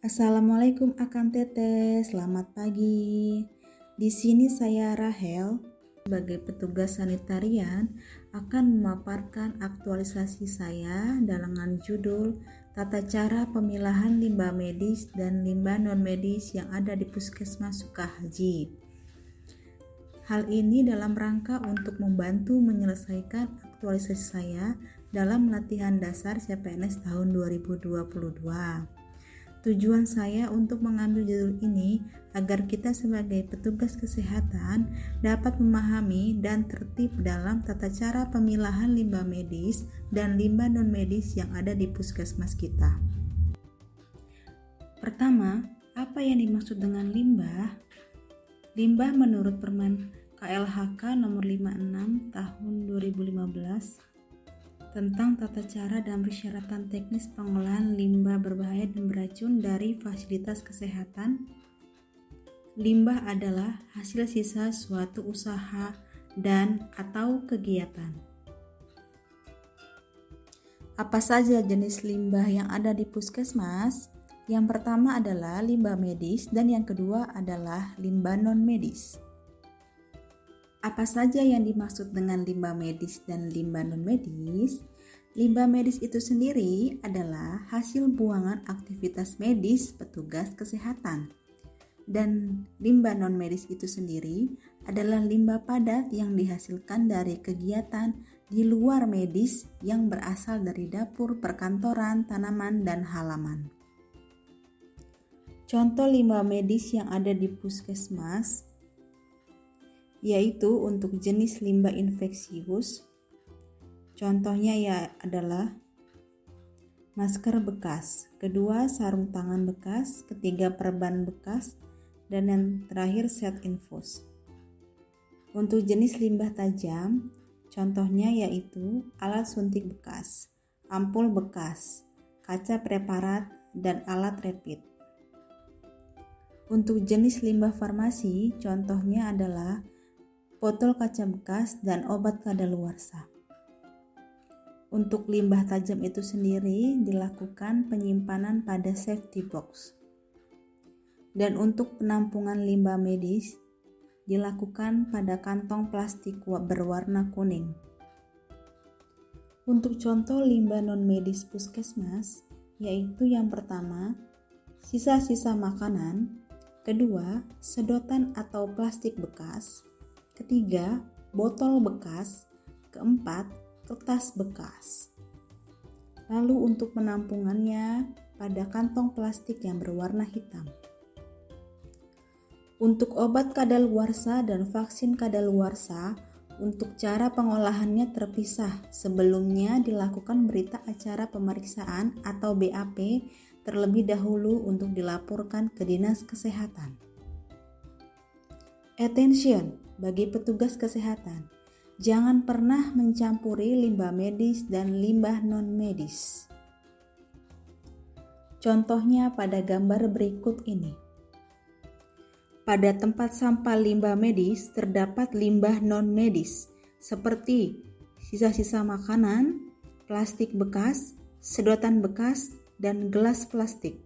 Assalamualaikum Akang Teteh, selamat pagi. Di sini saya Rahel sebagai petugas sanitarian akan memaparkan aktualisasi saya dengan judul Tata Cara Pemilahan Limbah Medis dan Limbah Non-Medis yang ada di Puskesmas Sukahaji. Hal ini dalam rangka untuk membantu menyelesaikan aktualisasi saya dalam latihan dasar CPNS tahun 2022. Tujuan saya untuk mengambil judul ini agar kita sebagai petugas kesehatan dapat memahami dan tertib dalam tata cara pemilahan limbah medis dan limbah non-medis yang ada di puskesmas kita. Pertama, apa yang dimaksud dengan limbah? Limbah menurut Permen KLHK nomor 56 tahun 2015 tentang tata cara dan persyaratan teknis pengolahan limbah berbahaya dan beracun dari fasilitas kesehatan. Limbah adalah hasil sisa suatu usaha dan atau kegiatan. Apa saja jenis limbah yang ada di puskesmas? Yang pertama adalah limbah medis dan yang kedua adalah limbah non-medis. Apa saja yang dimaksud dengan limbah medis dan limbah non-medis? Limbah medis itu sendiri adalah hasil buangan aktivitas medis petugas kesehatan. Dan limbah non-medis itu sendiri adalah limbah padat yang dihasilkan dari kegiatan di luar medis yang berasal dari dapur, perkantoran, tanaman, dan halaman. Contoh limbah medis yang ada di puskesmas yaitu untuk jenis limbah infeksius. Contohnya adalah masker bekas, kedua sarung tangan bekas, ketiga perban bekas, dan yang terakhir set infus. Untuk jenis limbah tajam, contohnya yaitu alat suntik bekas, ampul bekas, kaca preparat, dan alat rapid. Untuk jenis limbah farmasi, contohnya adalah botol kaca bekas dan obat kadaluarsa. Untuk limbah tajam itu sendiri dilakukan penyimpanan pada safety box. Dan untuk penampungan limbah medis dilakukan pada kantong plastik berwarna kuning. Untuk contoh limbah non-medis puskesmas yaitu yang pertama, sisa-sisa makanan, kedua, sedotan atau plastik bekas, ketiga, botol bekas, keempat, kertas bekas. Lalu untuk penampungannya pada kantong plastik yang berwarna hitam. Untuk obat kadaluarsa dan vaksin kadaluarsa, untuk cara pengolahannya terpisah. Sebelumnya dilakukan berita acara pemeriksaan atau BAP terlebih dahulu untuk dilaporkan ke Dinas Kesehatan. Attention bagi petugas kesehatan, jangan pernah mencampuri limbah medis dan limbah non-medis. Contohnya pada gambar berikut ini. Pada tempat sampah limbah medis terdapat limbah non-medis seperti sisa-sisa makanan, plastik bekas, sedotan bekas, dan gelas plastik.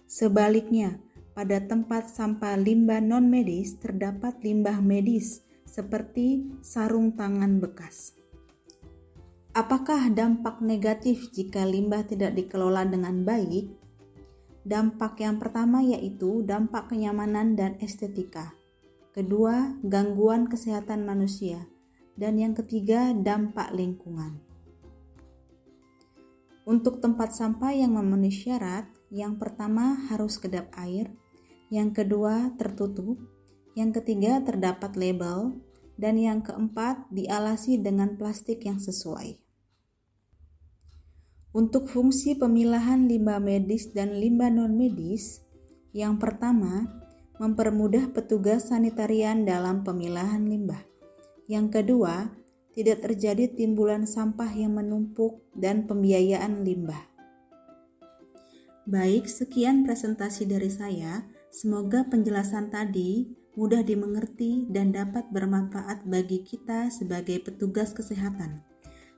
Sebaliknya, pada tempat sampah limbah non-medis terdapat limbah medis seperti sarung tangan bekas. Apakah dampak negatif jika limbah tidak dikelola dengan baik? Dampak yang pertama yaitu dampak kenyamanan dan estetika. Kedua, gangguan kesehatan manusia. Dan yang ketiga, dampak lingkungan. Untuk tempat sampah yang memenuhi syarat, yang pertama harus kedap air, yang kedua tertutup, yang ketiga terdapat label, dan yang keempat dialasi dengan plastik yang sesuai. Untuk fungsi pemilahan limbah medis dan limbah non-medis, yang pertama, mempermudah petugas sanitarian dalam pemilahan limbah. Yang kedua, tidak terjadi timbulan sampah yang menumpuk dan pembiayaan limbah. Baik, sekian presentasi dari saya. Semoga penjelasan tadi mudah dimengerti dan dapat bermanfaat bagi kita sebagai petugas kesehatan.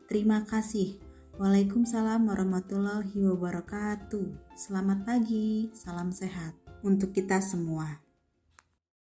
Terima kasih. Waalaikumsalam warahmatullahi wabarakatuh. Selamat pagi, salam sehat untuk kita semua.